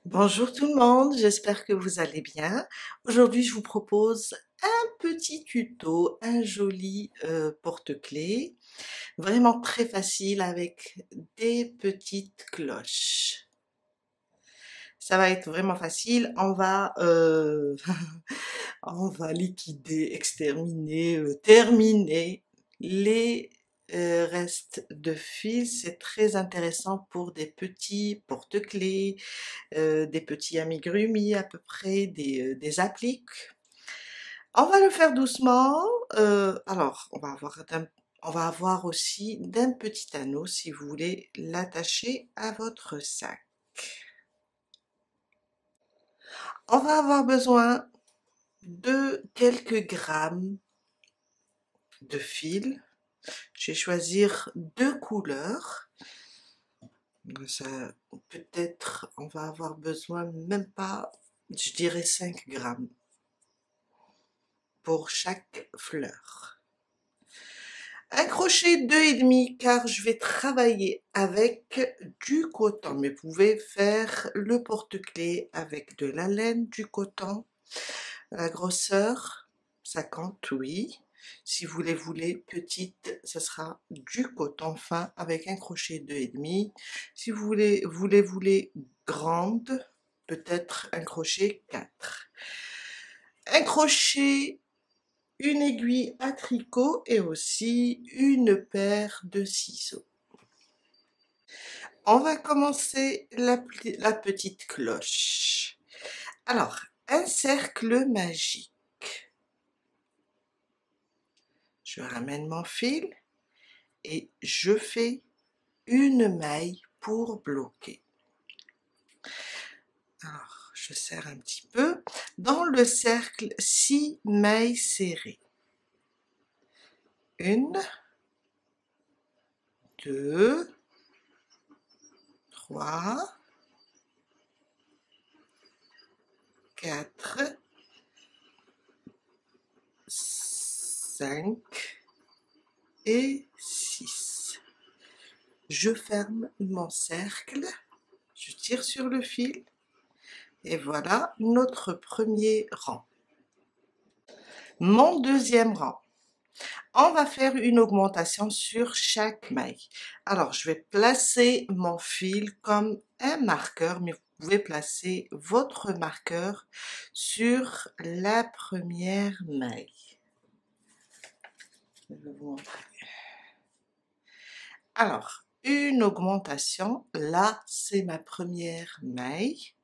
Bonjour tout le monde, j'espère que vous allez bien. Aujourd'hui, je vous propose un petit tuto, un joli porte-clés, vraiment très facile avec des petites cloches. Ça va être vraiment facile. On va liquider, exterminer, terminer les restes de fil. C'est très intéressant pour des petits porte-clés, des petits amigurumis à peu près, des appliques. On va le faire doucement. Alors, on va avoir aussi d'un petit anneau si vous voulez l'attacher à votre sac. On va avoir besoin de quelques grammes de fil. Je vais choisir deux couleurs. Ça, peut-être, on va avoir besoin même pas, je dirais 5 grammes pour chaque fleur. Un crochet 2,5 car je vais travailler avec du coton, mais vous pouvez faire le porte-clés avec de la laine, du coton. La grosseur, 50, oui. Si vous les voulez petites, ce sera du coton fin avec un crochet 2,5. Si vous les voulez grandes, peut-être un crochet 4. Un crochet, une aiguille à tricot et aussi une paire de ciseaux. On va commencer la petite cloche. Alors, un cercle magique. Je ramène mon fil et je fais une maille pour bloquer. Alors, je serre un petit peu. Dans le cercle, 6 mailles serrées. Une, deux, trois, quatre, 5 et 6. Je ferme mon cercle, je tire sur le fil et voilà notre premier rang. Mon deuxième rang. On va faire une augmentation sur chaque maille. Alors, je vais placer mon fil comme un marqueur, mais vous pouvez placer votre marqueur sur la première maille. Je vais vous montrer. Alors, une augmentation, là, c'est ma première maille.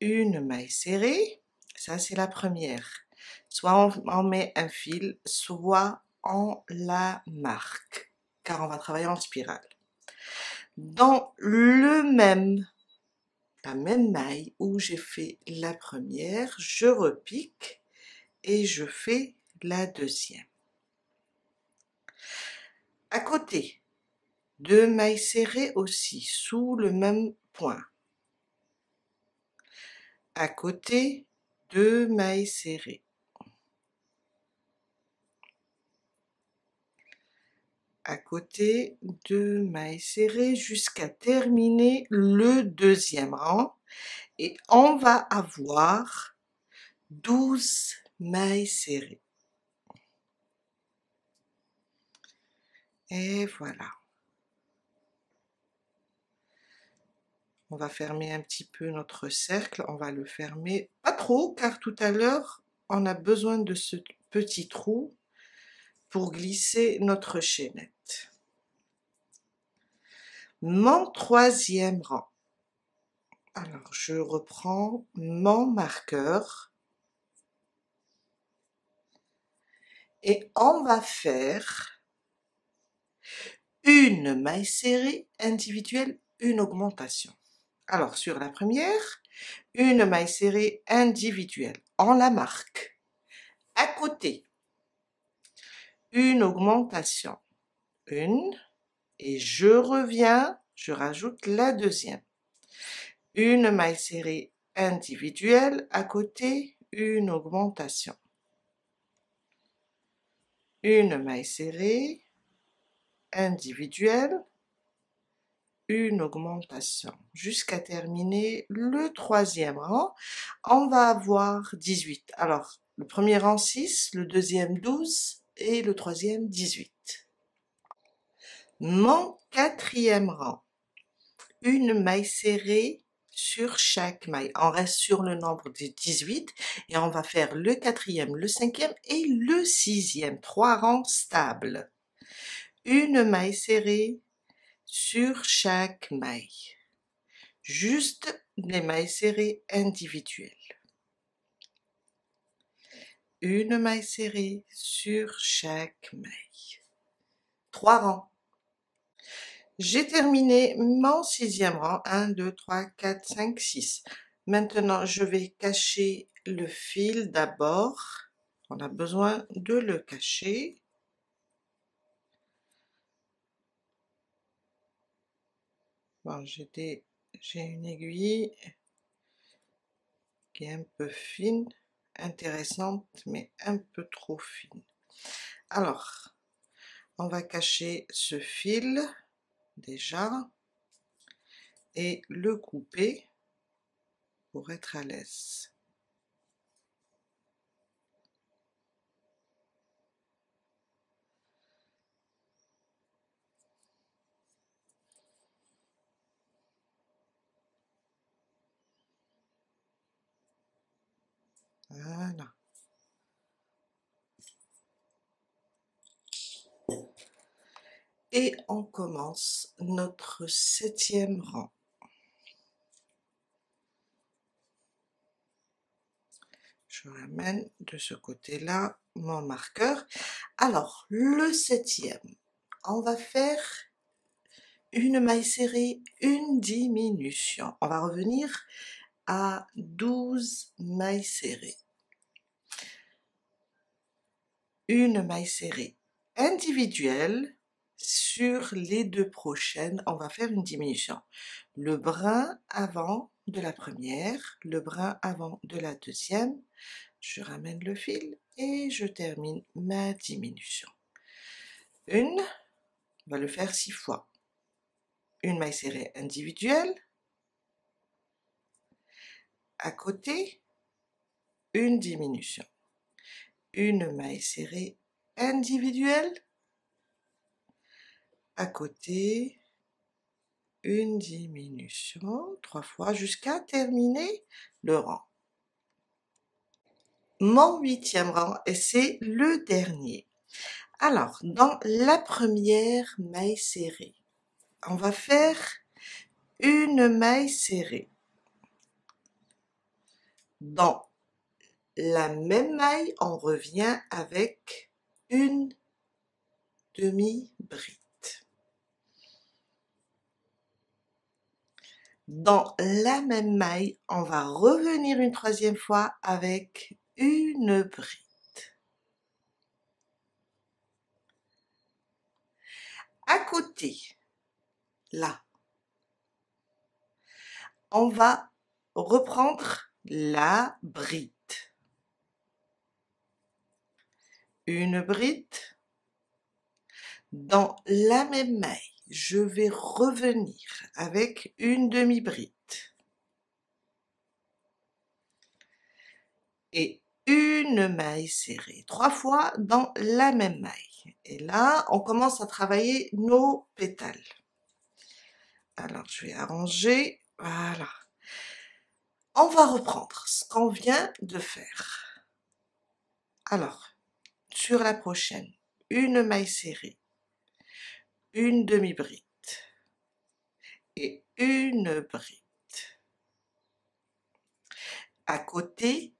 Une maille serrée, ça c'est la première. Soit on met un fil, soit on la marque, car on va travailler en spirale. Dans la même maille où j'ai fait la première, je repique et je fais la deuxième. À côté, deux mailles serrées aussi, sous le même point. À côté, deux mailles serrées. À côté, deux mailles serrées jusqu'à terminer le deuxième rang et on va avoir 12 mailles serrées. Et voilà. On va fermer un petit peu notre cercle, on va le fermer pas trop car tout à l'heure on a besoin de ce petit trou pour glisser notre chaînette. Mon troisième rang. Alors je reprends mon marqueur et on va faire une maille serrée individuelle, une augmentation. Alors sur la première, une maille serrée individuelle, on la marque. À côté, une augmentation, une, et je reviens, je rajoute la deuxième. Une maille serrée individuelle, à côté, une augmentation. Une maille serrée individuelle, une augmentation jusqu'à terminer le troisième rang. On va avoir 18. Alors, le premier rang 6, le deuxième 12 et le troisième 18. Mon quatrième rang, une maille serrée sur chaque maille. On reste sur le nombre de 18 et on va faire le quatrième, le cinquième et le sixième. 3 rangs stables. Une maille serrée sur chaque maille. Juste des mailles serrées individuelles. Une maille serrée sur chaque maille. 3 rangs. J'ai terminé mon sixième rang. 1, 2, 3, 4, 5, 6. Maintenant, je vais cacher le fil d'abord. On a besoin de le cacher. Bon, j'ai une aiguille qui est un peu fine, intéressante, mais un peu trop fine. Alors, on va cacher ce fil déjà et le couper pour être à l'aise. Voilà. Et on commence notre septième rang. Je ramène de ce côté-là mon marqueur. Alors, le septième, on va faire une maille serrée, une diminution. On va revenir à 12 mailles serrées. Une maille serrée individuelle. Sur les deux prochaines, on va faire une diminution. Le brin avant de la première, le brin avant de la deuxième. Je ramène le fil et je termine ma diminution. Une, on va le faire 6 fois. Une maille serrée individuelle. À côté, une diminution. Une maille serrée individuelle. À côté, une diminution, 3 fois jusqu'à terminer le rang. Mon huitième rang, et c'est le dernier. Alors, dans la première maille serrée, on va faire une maille serrée. Dans la même maille, on revient avec une demi-bride. Dans la même maille, on va revenir une troisième fois avec une bride. À côté, là, on va reprendre la bride. Une bride. Dans la même maille, je vais revenir avec une demi-bride. Et une maille serrée, 3 fois dans la même maille. Et là, on commence à travailler nos pétales. Alors, je vais arranger, voilà. On va reprendre ce qu'on vient de faire. Alors, sur la prochaine, une maille serrée, une demi-bride et une bride. À côté,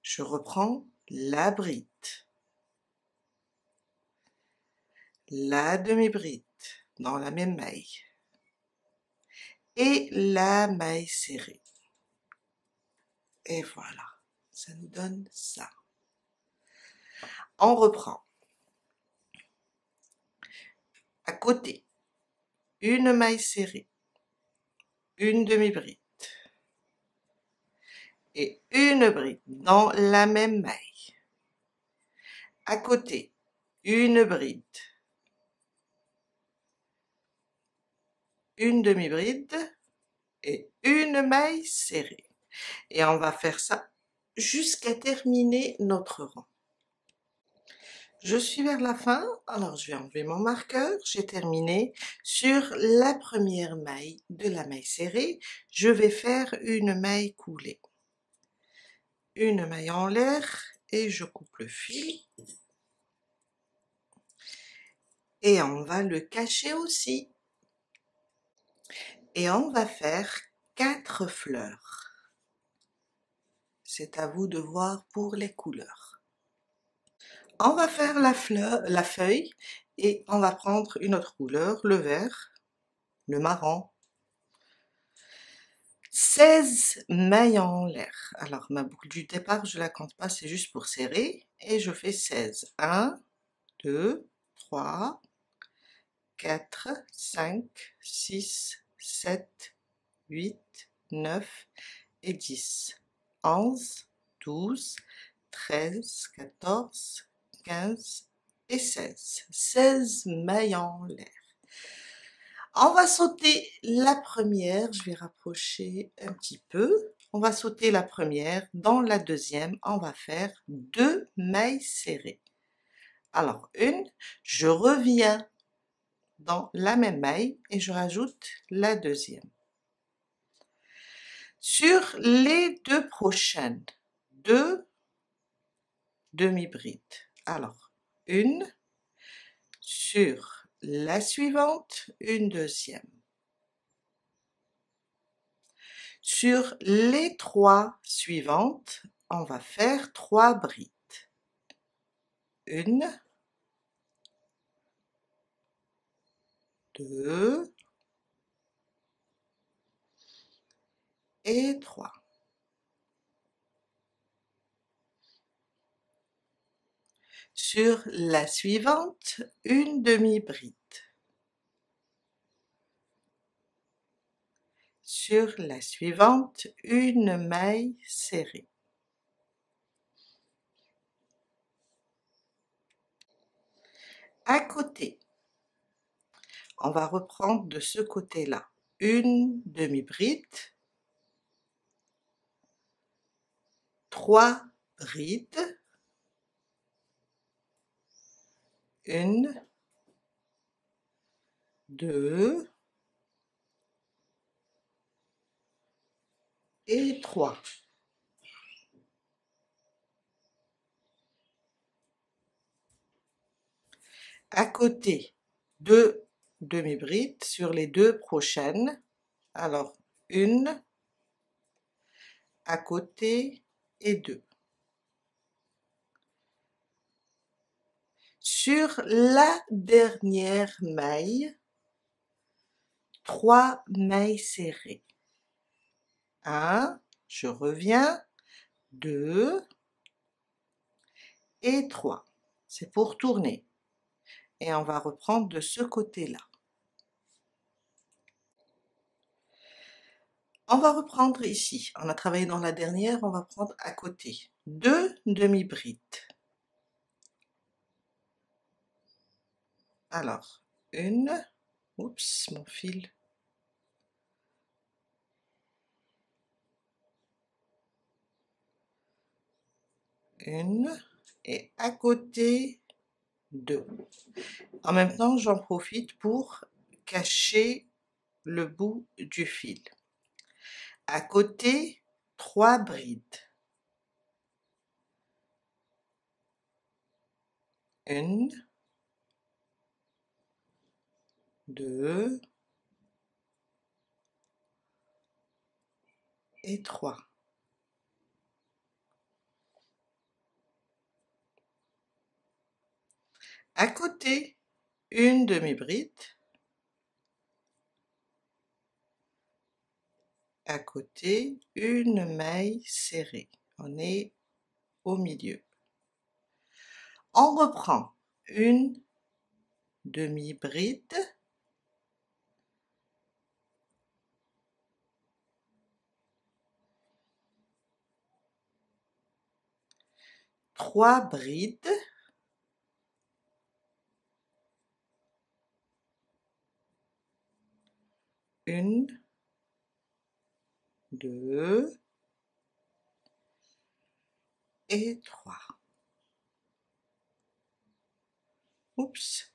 je reprends la bride, la demi-bride dans la même maille et la maille serrée. Et voilà, ça nous donne ça. On reprend. À côté, une maille serrée, une demi-bride et une bride dans la même maille. À côté, une bride une demi-bride et une maille serrée. Et on va faire ça jusqu'à terminer notre rang. Je suis vers la fin, alors je vais enlever mon marqueur, j'ai terminé. Sur la première maille de la maille serrée, je vais faire une maille coulée. Une maille en l'air et je coupe le fil. Et on va le cacher aussi. Et on va faire 4 fleurs. C'est à vous de voir pour les couleurs. On va faire la feuille et on va prendre une autre couleur, le vert, le marron. 16 mailles en l'air. Alors ma boucle du départ, je la compte pas, c'est juste pour serrer. Et je fais 16. 1, 2, 3, 4, 5, 6, 7, 8, 9 et 10. 11, 12, 13, 14, 15 et 16. 16 mailles en l'air. On va sauter la première, je vais rapprocher un petit peu. On va sauter la première, dans la deuxième, on va faire 2 mailles serrées. Alors une, je reviens dans la même maille et je rajoute la deuxième. Sur les 2 prochaines, 2 demi-brides. Alors, une, sur la suivante, une deuxième. Sur les 3 suivantes, on va faire 3 brides. Une, 2 et 3. Sur la suivante, une demi-bride. Sur la suivante, une maille serrée. À côté, on va reprendre de ce côté-là. Une demi-bride, 3 brides, une, 2 et 3. À côté, 2 demi-brides sur les 2 prochaines. Alors, une, à côté et 2. Sur la dernière maille, 3 mailles serrées. 1, je reviens, 2 et 3. C'est pour tourner. Et on va reprendre de ce côté-là. On va reprendre ici. On a travaillé dans la dernière, on va prendre à côté. 2 demi-brides. Alors, une, oups, mon fil. Une, et à côté, 2. En même temps, j'en profite pour cacher le bout du fil. À côté, 3 brides. Une, 2 et 3. À côté, une demi-bride. À côté, une maille serrée. On est au milieu. On reprend une demi-bride, 3 brides, 1, 2 et 3. Oups.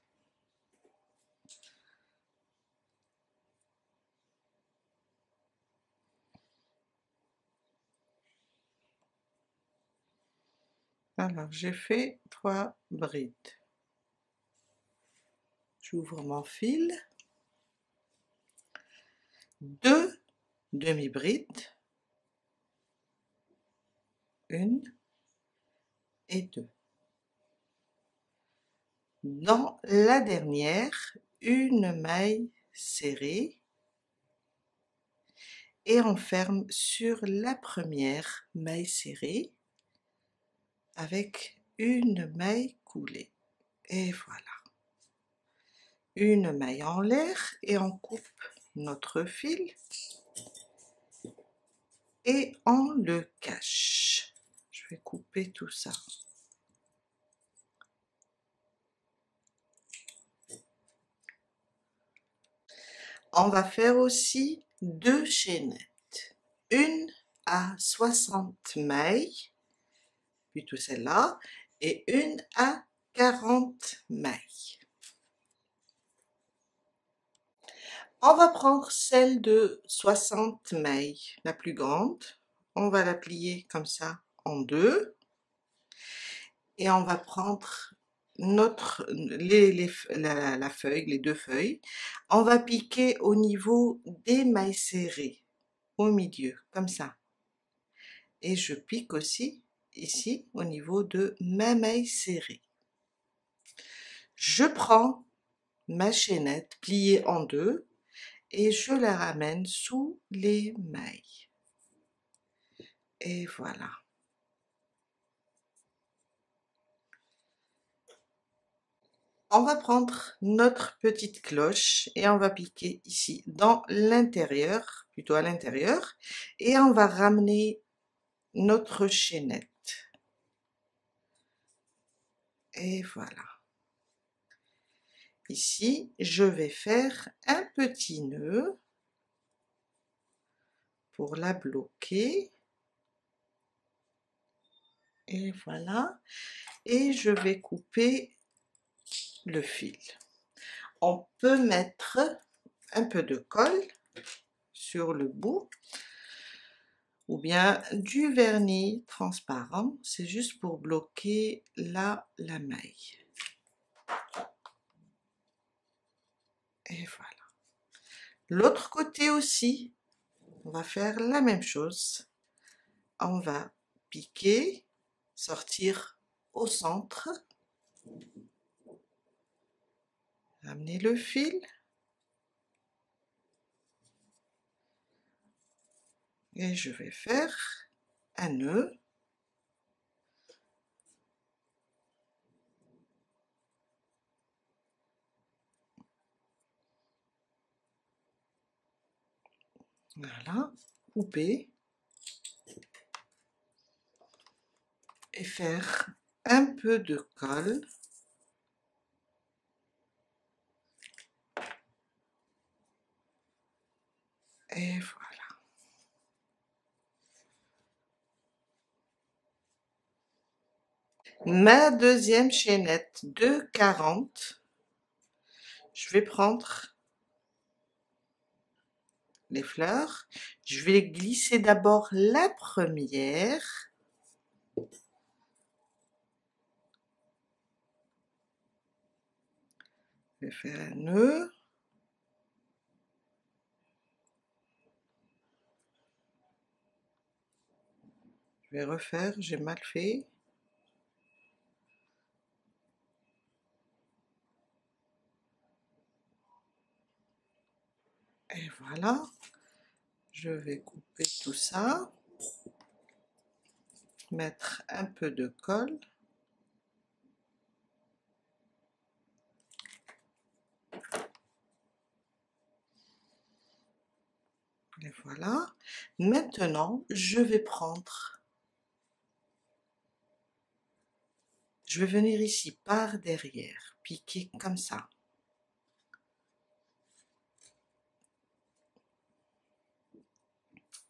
Alors, j'ai fait 3 brides. J'ouvre mon fil. 2 demi-brides. 1 et 2. Dans la dernière, une maille serrée et on ferme sur la première maille serrée avec une maille coulée. Et voilà. Une maille en l'air et on coupe notre fil et on le cache. Je vais couper tout ça. On va faire aussi 2 chaînettes. Une à 60 mailles, plutôt celle-là, et une à 40 mailles. On va prendre celle de 60 mailles, la plus grande. On va la plier comme ça en deux. Et on va prendre la feuille, les 2 feuilles. On va piquer au niveau des mailles serrées, au milieu, comme ça. Et je pique aussi ici au niveau de ma maille serrée. Je prends ma chaînette pliée en deux et je la ramène sous les mailles. Et voilà. On va prendre notre petite cloche et on va piquer ici dans l'intérieur, plutôt à l'intérieur, et on va ramener notre chaînette. Et voilà. Ici, je vais faire un petit nœud pour la bloquer. Et voilà. Et je vais couper le fil. On peut mettre un peu de colle sur le bout ou bien du vernis transparent, c'est juste pour bloquer là la maille. Et voilà. L'autre côté aussi, on va faire la même chose. On va piquer, sortir au centre, ramener le fil et je vais faire un nœud. Voilà, couper et faire un peu de colle. Et voilà. Ma deuxième chaînette de 40, je vais prendre les fleurs, je vais glisser d'abord la première, je vais faire un nœud, je vais refaire, j'ai mal fait, et voilà, je vais couper tout ça, mettre un peu de colle, et voilà. Maintenant, je vais prendre, je vais venir ici par derrière, piquer comme ça.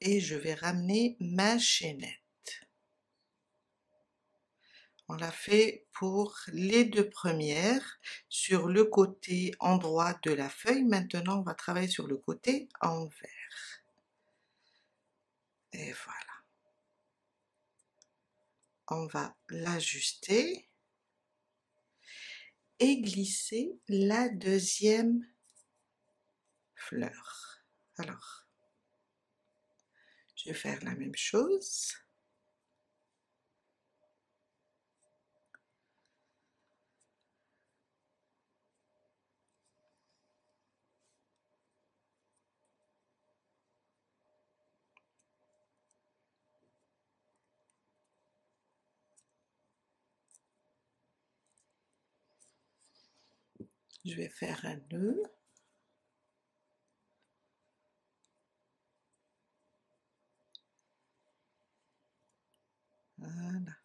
et je vais ramener ma chaînette. On l'a fait pour les deux premières sur le côté endroit de la feuille. Maintenant, on va travailler sur le côté envers. Et voilà. On va l'ajuster et glisser la deuxième fleur. Alors, je vais faire la même chose. Je vais faire un nœud. Voilà.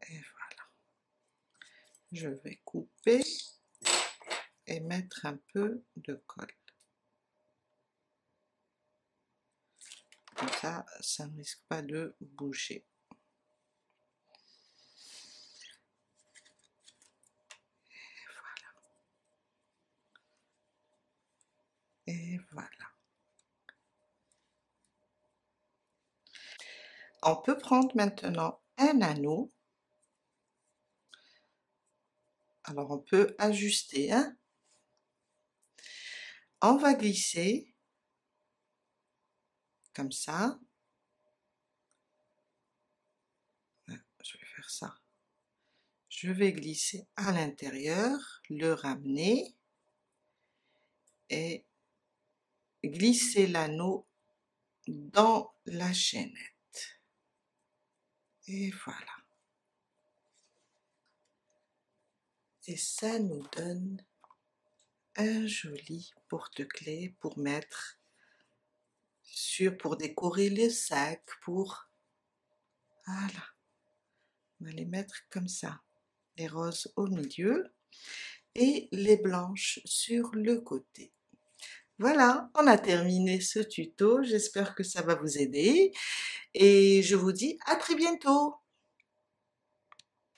Et voilà. Je vais couper et mettre un peu de colle. Comme ça ne risque pas de bouger. Et voilà. On peut prendre maintenant un anneau. Alors on peut ajuster, hein. On va glisser comme ça. Je vais faire ça. Je vais glisser à l'intérieur, le ramener et glisser l'anneau dans la chaînette. Et voilà. Et ça nous donne un joli porte-clés pour mettre pour décorer le sac, voilà. On va les mettre comme ça. Les roses au milieu et les blanches sur le côté. Voilà, on a terminé ce tuto, j'espère que ça va vous aider et je vous dis à très bientôt.